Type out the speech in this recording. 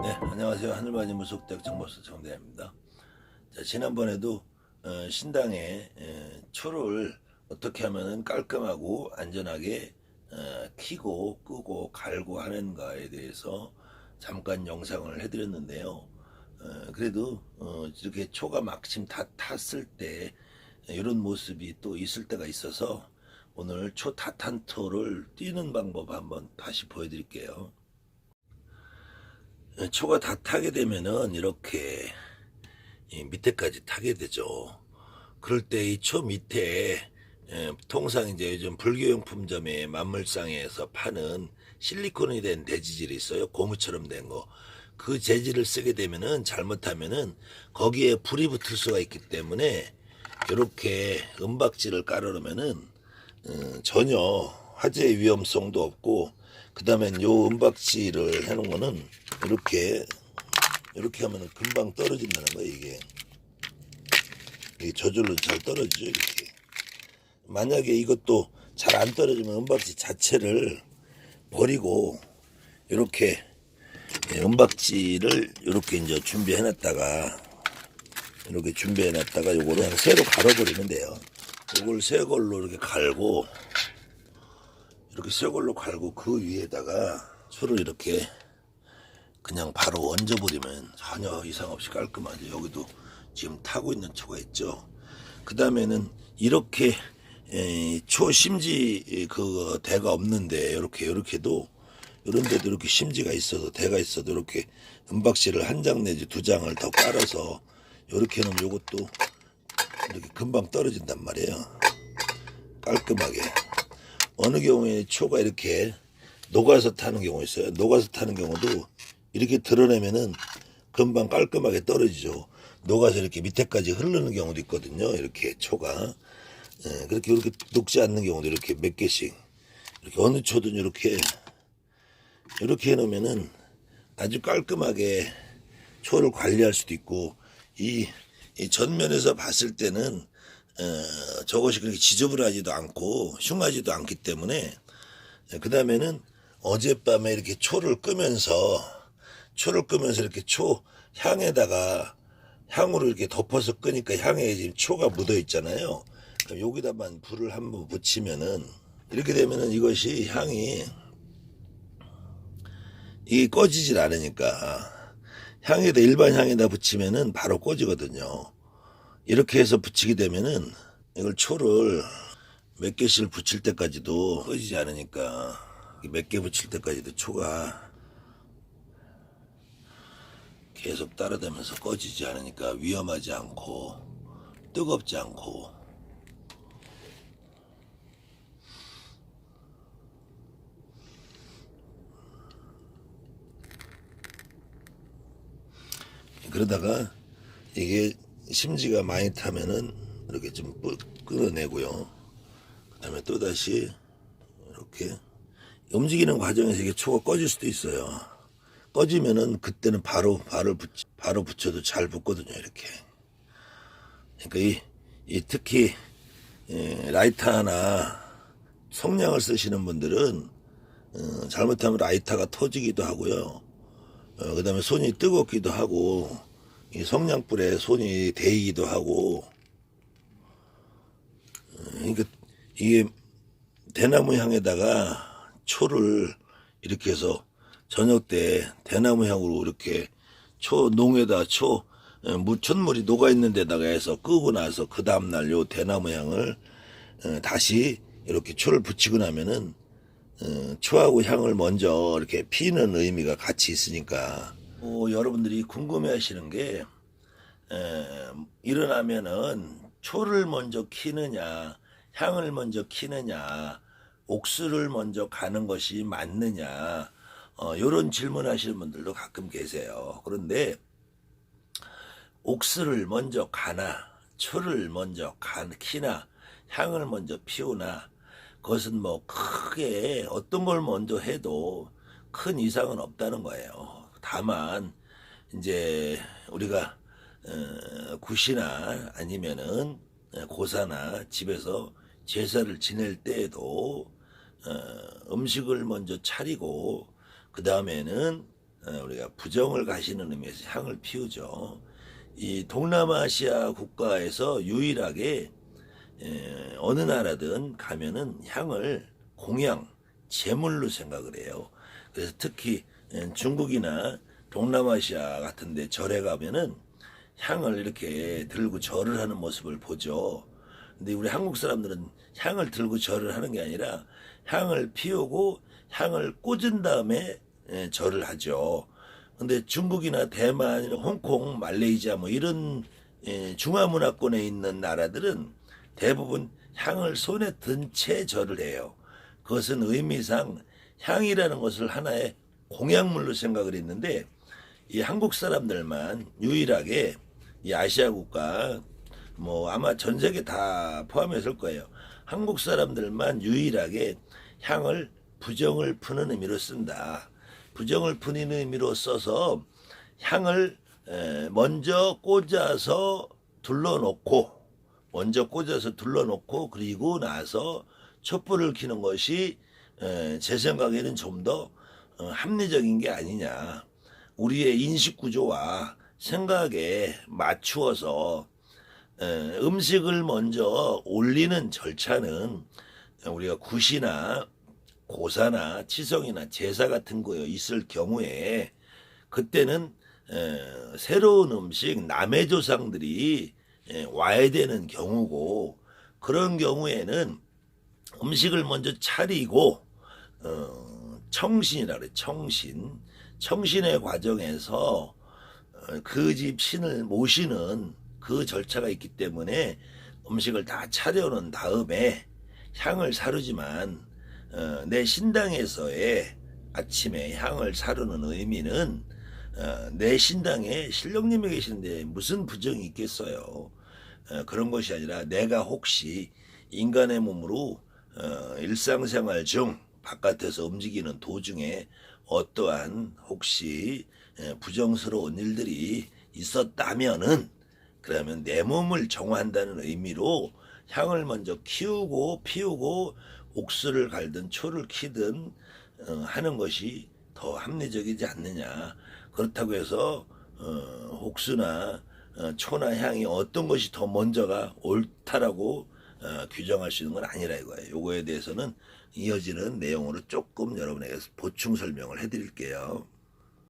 네, 안녕하세요. 하늘바니 무속대학 정보수 정대입니다. 자, 지난번에도 신당에 초를 어떻게 하면 깔끔하고 안전하게 키고 끄고 갈고 하는가에 대해서 잠깐 영상을 해드렸는데요. 그래도 이렇게 초가 마침 다 탔을 때 이런 모습이 또 있을 때가 있어서 오늘 초 다 탄 토를 띄는 방법 한번 다시 보여드릴게요. 초가 다 타게 되면은 이렇게 이 밑에까지 타게 되죠. 그럴 때 이 초 밑에 통상 이제 요즘 불교용품점에 만물상에서 파는 실리콘이 된 대지질이 있어요. 고무처럼 된 거. 그 재질을 쓰게 되면은 잘못하면은 거기에 불이 붙을 수가 있기 때문에 이렇게 은박지를 깔아놓으면은 전혀 화재 위험성도 없고, 그 다음에 요 은박지를 해놓은 거는 이렇게 하면은 금방 떨어진다는 거예요. 이게 저절로 잘 떨어지죠. 이렇게. 만약에 이것도 잘 안 떨어지면 은박지 자체를 버리고 이렇게 은박지를 이렇게 이제 준비해놨다가 요거를 그냥 새로 갈아버리면 돼요. 요걸 새 걸로 이렇게 갈고, 그 위에다가 초를 이렇게 그냥 바로 얹어버리면 전혀 이상 없이 깔끔하죠. 여기도 지금 타고 있는 초가 있죠. 그 다음에는 이렇게 초 심지 그 대가 없는데 이렇게도 이런 데도 이렇게 심지가 있어도 대가 있어도 이렇게 은박지를 한 장 내지 두 장을 더 깔아서 이렇게 놓으면 이것도 이렇게 금방 떨어진단 말이에요. 깔끔하게. 어느 경우에 초가 이렇게 녹아서 타는 경우 있어요. 녹아서 타는 경우도 이렇게 드러내면은 금방 깔끔하게 떨어지죠. 녹아서 이렇게 밑에까지 흐르는 경우도 있거든요. 이렇게 초가. 그렇게 이렇게 녹지 않는 경우도 이렇게 몇 개씩, 이렇게 어느 초든 이렇게 해놓으면은 아주 깔끔하게 초를 관리할 수도 있고, 이 전면에서 봤을 때는 저것이 그렇게 지저분하지도 않고 흉하지도 않기 때문에, 그 다음에는 어젯밤에 이렇게 초를 끄면서 이렇게 초 향에다가 향으로 이렇게 덮어서 끄니까 향에 지금 초가 묻어 있잖아요. 그럼 여기다만 불을 한번 붙이면은 이렇게 되면은 이것이 향이 이게 꺼지질 않으니까, 향에다 일반 향에다 붙이면은 바로 꺼지거든요. 이렇게 해서 붙이게 되면은 이걸 초를 몇 개씩 붙일 때까지도 꺼지지 않으니까, 몇 개 붙일 때까지도 초가 계속 따라다면서 꺼지지 않으니까 위험하지 않고 뜨겁지 않고. 그러다가 이게 심지가 많이 타면은 이렇게 좀 끊어내고요. 그 다음에 또다시 이렇게 움직이는 과정에서 이게 초가 꺼질 수도 있어요. 꺼지면은 그때는 바로 붙여도 잘 붙거든요. 이렇게. 그러니까 특히 라이터나 성냥을 쓰시는 분들은 잘못하면 라이터가 터지기도 하고요. 그 다음에 손이 뜨겁기도 하고, 이 성냥불에 손이 데이기도 하고, 그러니까 이게 대나무 향에다가 초를 이렇게 해서 저녁 때 대나무 향으로 이렇게 농에다 촛물이 녹아 있는 데다가 해서 끄고 나서 그 다음날 요 대나무 향을 다시 이렇게 초를 붙이고 나면은 초하고 향을 먼저 이렇게 피는 의미가 같이 있으니까. 여러분들이 궁금해 하시는 게, 일어나면은 초를 먼저 키느냐 향을 먼저 키느냐 옥수를 먼저 가는 것이 맞느냐, 이런 질문 하시는 분들도 가끔 계세요. 그런데 옥수를 먼저 가나 초를 먼저 키나 향을 먼저 피우나, 그것은 뭐 크게 어떤 걸 먼저 해도 큰 이상은 없다는 거예요. 다만 이제 우리가 굿이나 아니면은 고사나 집에서 제사를 지낼 때에도 음식을 먼저 차리고 그 다음에는 우리가 부정을 가시는 의미에서 향을 피우죠. 이 동남아시아 국가에서 유일하게 어느 나라든 가면은 향을 공양, 제물로 생각을 해요. 그래서 특히 중국이나 동남아시아 같은 데 절에 가면은 향을 이렇게 들고 절을 하는 모습을 보죠. 근데 우리 한국 사람들은 향을 들고 절을 하는 게 아니라 향을 피우고 향을 꽂은 다음에 절을 하죠. 근데 중국이나 대만, 홍콩, 말레이시아 뭐 이런 중화문화권에 있는 나라들은 대부분 향을 손에 든 채 절을 해요. 그것은 의미상 향이라는 것을 하나의 공약물로 생각을 했는데 이 한국 사람들만 유일하게 이 아시아 국가 뭐 아마 전 세계 다 포함했을 거예요. 한국 사람들만 유일하게 향을 부정을 푸는 의미로 쓴다. 부정을 푸는 의미로 써서 향을 먼저 꽂아서 둘러놓고 그리고 나서 촛불을 켜는 것이 제 생각에는 좀 더 합리적인 게 아니냐. 우리의 인식 구조와 생각에 맞추어서 음식을 먼저 올리는 절차는 우리가 굿이나 고사나 치성이나 제사 같은 거 있을 경우에 그때는 새로운 음식 남의 조상들이 와야 되는 경우고 그런 경우에는 음식을 먼저 차리고 청신이라 그래. 청신의 과정에서 그 집 신을 모시는 그 절차가 있기 때문에 음식을 다 차려놓은 다음에 향을 사르지만 내 신당에서의 아침에 향을 사르는 의미는 내 신당에 신령님이 계시는데 무슨 부정이 있겠어요. 그런 것이 아니라 내가 혹시 인간의 몸으로 일상생활 중 바깥에서 움직이는 도중에 어떠한 혹시 부정스러운 일들이 있었다면은 그러면 내 몸을 정화한다는 의미로 향을 먼저 키우고 피우고 옥수를 갈든 초를 키든 하는 것이 더 합리적이지 않느냐. 그렇다고 해서 옥수나 초나 향이 어떤 것이 더 먼저가 옳다라고 규정할 수 있는 건 아니라 이거예요. 요거에 대해서는 이어지는 내용으로 조금 여러분에게 보충 설명을 해드릴게요.